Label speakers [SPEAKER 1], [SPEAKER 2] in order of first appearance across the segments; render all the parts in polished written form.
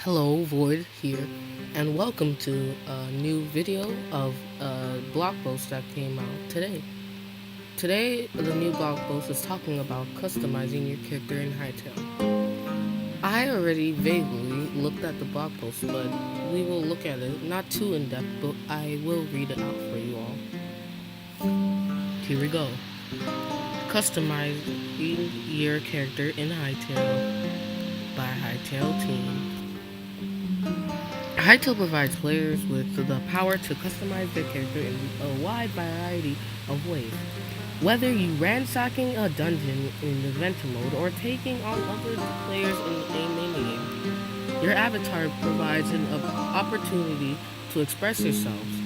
[SPEAKER 1] Hello, Void here, and welcome to a new video of a blog post that came out today. Today, the new blog post is talking about customizing your character in Hytale. I already vaguely looked at the blog post, but we will look at it not too in depth, but I will read it out for you all. Here we go. Customizing your character in Hytale by Hytale Team. Hytale provides players with the power to customize their character in a wide variety of ways. Whether you ransacking a dungeon in adventure mode or taking on other players in a minigame, your avatar provides an opportunity to express yourselves.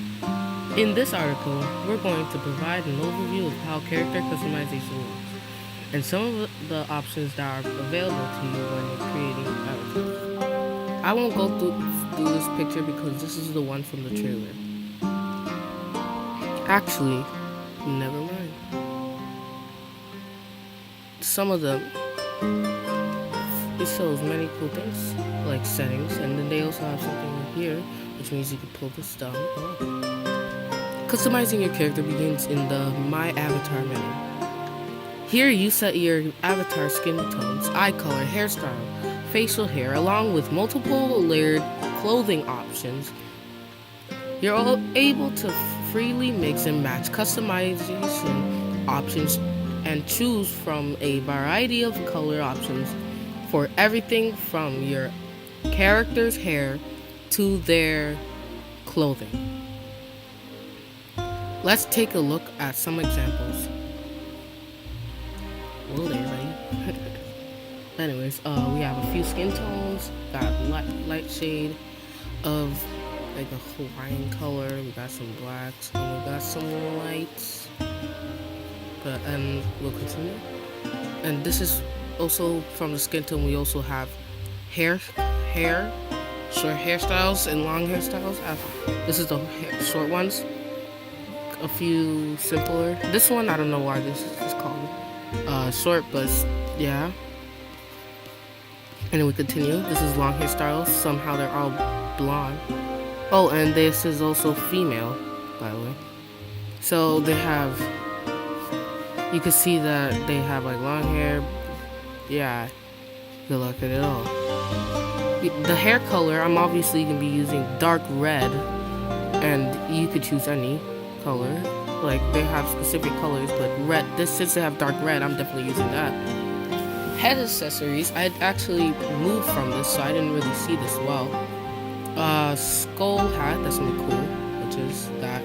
[SPEAKER 1] In this article, we're going to provide an overview of how character customization works and some of the options that are available to you when you're creating avatars. I won't go through this picture because this is the one from the trailer. Actually, never mind. Some of them, it shows many cool things like settings, and then they also have something here, which means you can pull this down. Customizing your character begins in the My Avatar menu. Here you set your avatar skin tones, eye color, hairstyle, facial hair, along with multiple layered clothing options. You're able to freely mix and match customization options and choose from a variety of color options for everything from your character's hair to their clothing. Let's take a look at some examples. Whoa there, buddy. Anyways, we have a few skin tones. Got light shade of like a Hawaiian color. We got some blacks and we got some lights. And we'll continue. And this is also from the skin tone. We also have hair, short hairstyles and long hairstyles. This is the short ones. A few simpler. This one I don't know why this is called short, but yeah. And then we continue. This is long hairstyles. Somehow they're all blonde. Oh, and this is also female, by the way. So they have, you can see that they have like long hair. Yeah, good luck at it all. The hair color, I'm obviously going to be using dark red, and you could choose any color. Like they have specific colors, but red, since they have dark red, I'm definitely using that. Head accessories, I actually moved from this, so I didn't really see this well. Skull hat, that's really cool, which is that.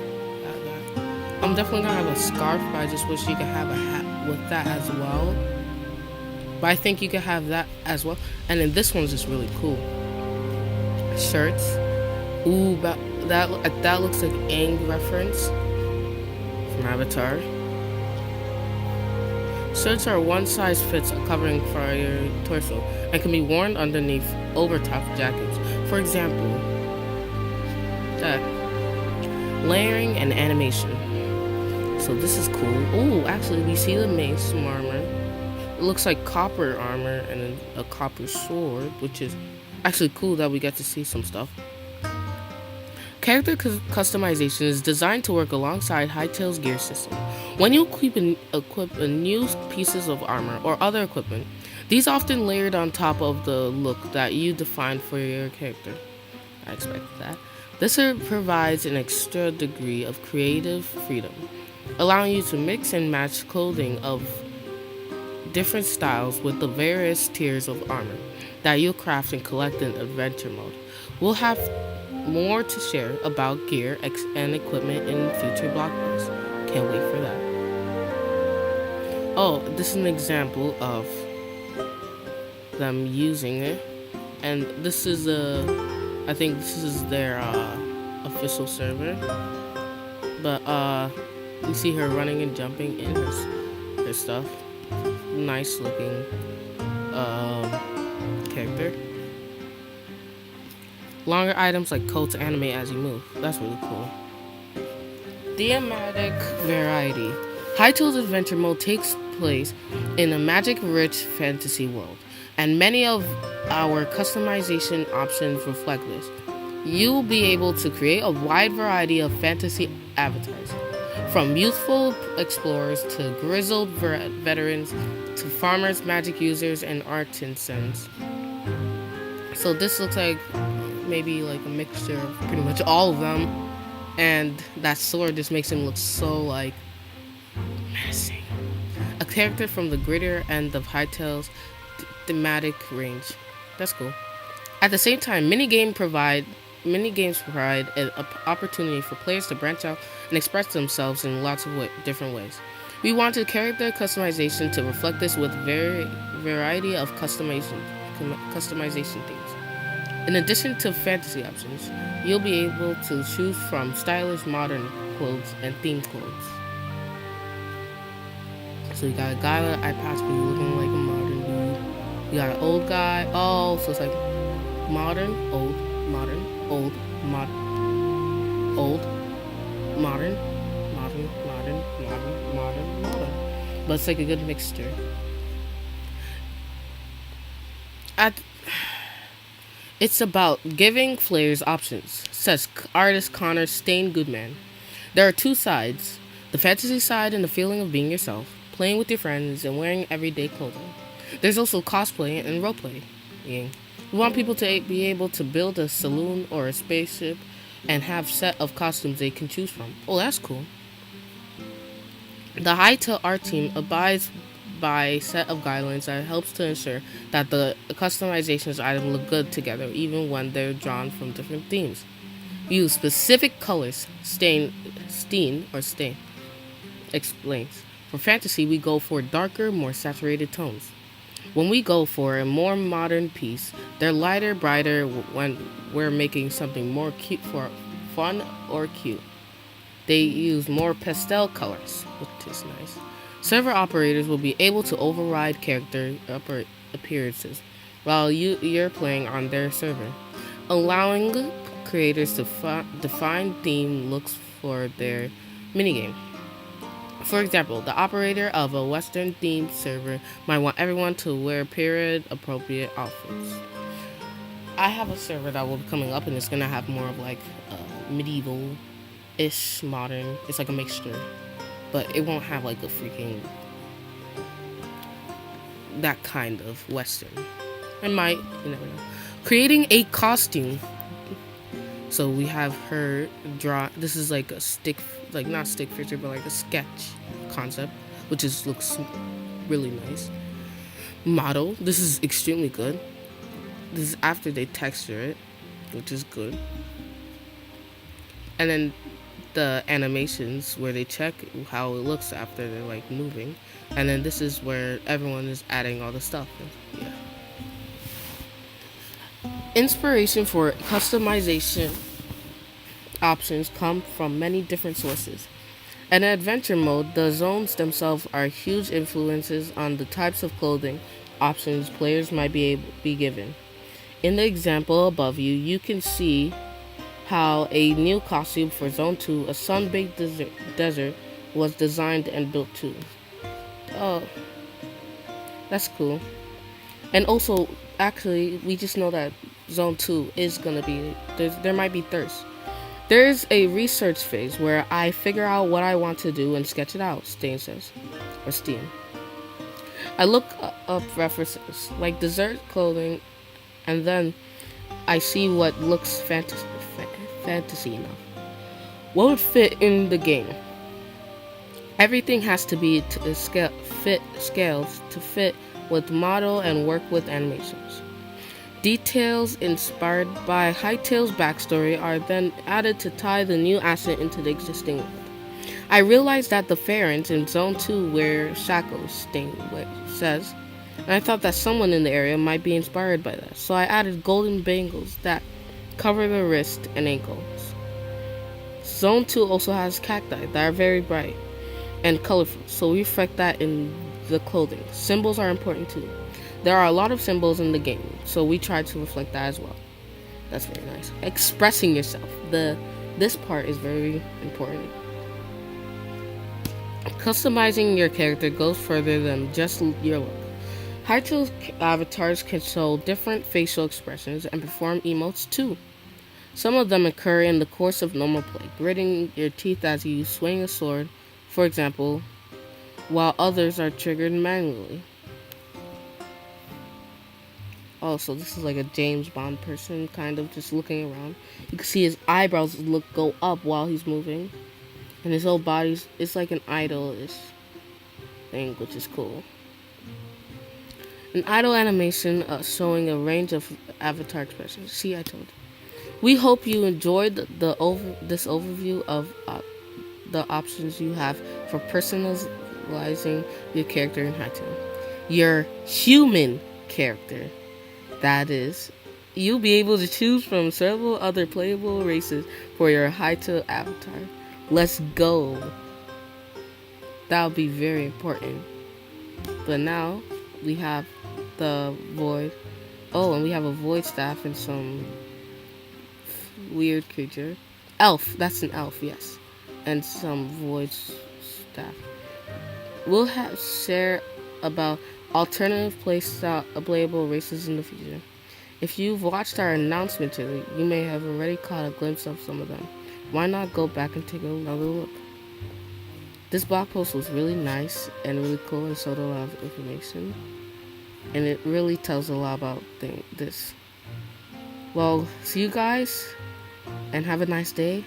[SPEAKER 1] I'm definitely gonna have a scarf, but I just wish you could have a hat with that as well. But I think you could have that as well. And then this one's just really cool. Shirts. Ooh, that looks like Aang reference from Avatar. Shirts are one size fits covering for your torso and can be worn underneath overtop jackets. For example, layering and animation. So this is cool. Oh, actually, we see the mace armor. It looks like copper armor and a copper sword, which is actually cool that we get to see some stuff. Character customization is designed to work alongside Hytale's gear system. When you equip new pieces of armor or other equipment, these often layered on top of the look that you define for your character. I expected that. This provides an extra degree of creative freedom, allowing you to mix and match clothing of different styles with the various tiers of armor that you'll craft and collect in adventure mode. We'll have more to share about gear and equipment in future blog posts. Can't wait for that. Oh, this is an example of them using it, and this is I think this is their official server. But you see her running and jumping in her stuff. Nice looking character. Longer items like coats animate as you move. That's really cool. Thematic variety. Hytale's adventure mode takes place in a magic-rich fantasy world. and many of our customization options reflect this. You'll be able to create a wide variety of fantasy avatars, from youthful explorers to grizzled veterans to farmers, magic users, and artisans. So this looks like maybe like a mixture of pretty much all of them, and that sword just makes him look so like menacing. A character from the greater end of Hytale's thematic range. That's cool. At the same time, mini games provide an opportunity for players to branch out and express themselves in lots of different ways. We wanted character customization to reflect this with variety of customization themes. In addition to fantasy options, you'll be able to choose from stylish modern clothes and themed clothes. So you got a guy with an eye patch but looking like a modern dude. You got an old guy. Oh, so it's like modern, old, modern, old, old, modern, modern. But it's like a good mixture. It's about giving players options, says artist Connor Stain Goodman. There are two sides, the fantasy side and the feeling of being yourself, playing with your friends, and wearing everyday clothing. There's also cosplay and roleplay. We want people to be able to build a saloon or a spaceship and have set of costumes they can choose from. Oh, that's cool. The Hytale art team abides by a set of guidelines that helps to ensure that the customizations items look good together even when they're drawn from different themes. We use specific colors, Stain explains. For fantasy, we go for darker, more saturated tones. When we go for a more modern piece, they're lighter, brighter when we're making something more cute for fun or cute. They use more pastel colors, which is nice. Server operators will be able to override character appearances while you're playing on their server, allowing creators to define theme looks for their minigame. For example, the operator of a Western-themed server might want everyone to wear period-appropriate outfits. I have a server that will be coming up, and it's gonna have more of like medieval-ish modern. It's like a mixture, but it won't have like a freaking that kind of Western. It might, you never know. Creating a costume. So we have her draw. This is like a stick, like not stick figure, but like a sketch concept, which looks really nice. Model. This is extremely good. This is after they texture it, which is good. And then the animations where they check how it looks after they're like moving, and then this is where everyone is adding all the stuff. Yeah. Inspiration for customization options come from many different sources. In adventure mode, the zones themselves are huge influences on the types of clothing options players might be given. In the example above you, you can see how a new costume for Zone 2, a sun-baked desert, was designed and built too. Oh, that's cool. And also, actually, we just know that Zone 2 is gonna be, there might be thirst. There's a research phase where I figure out what I want to do and sketch it out, Stain says. Or Steam. I look up references, like desert clothing, and then I see what looks fantasy enough. What would fit in the game? Everything has to be scales to fit with model and work with animations. Details inspired by Hytale's backstory are then added to tie the new asset into the existing world. I realized that the Pharans in Zone 2 wear shackles, Stain says, and I thought that someone in the area might be inspired by that, so I added golden bangles that cover the wrist and ankles. Zone 2 also has cacti that are very bright and colorful, so we reflect that in the clothing. Symbols are important too. There are a lot of symbols in the game, so we try to reflect that as well. That's very nice. Expressing yourself. This part is very important. Customizing your character goes further than just your look. Hytale avatars can show different facial expressions and perform emotes too. Some of them occur in the course of normal play, gritting your teeth as you swing a sword, for example, while others are triggered manually. Also, this is like a James Bond person, kind of just looking around. You can see his eyebrows go up while he's moving, and his whole body's it's like an idol-ish thing, which is cool. An idle animation showing a range of avatar expressions. See, I told you. We hope you enjoyed this overview of the options you have for personalizing your character in Hytale. Your human character, that is. You'll be able to choose from several other playable races for your Hytale avatar. Let's go. That'll be very important. But now we have the void. Oh, and we have a void staff and some weird creature. Elf. That's an elf, yes. And some void staff. We'll share about alternative playable races in the future. If you've watched our announcement today, you may have already caught a glimpse of some of them. Why not go back and take another look? This blog post was really nice and really cool and showed a lot of information. And it really tells a lot about this. Well, see you guys and have a nice day.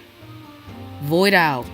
[SPEAKER 1] Void out.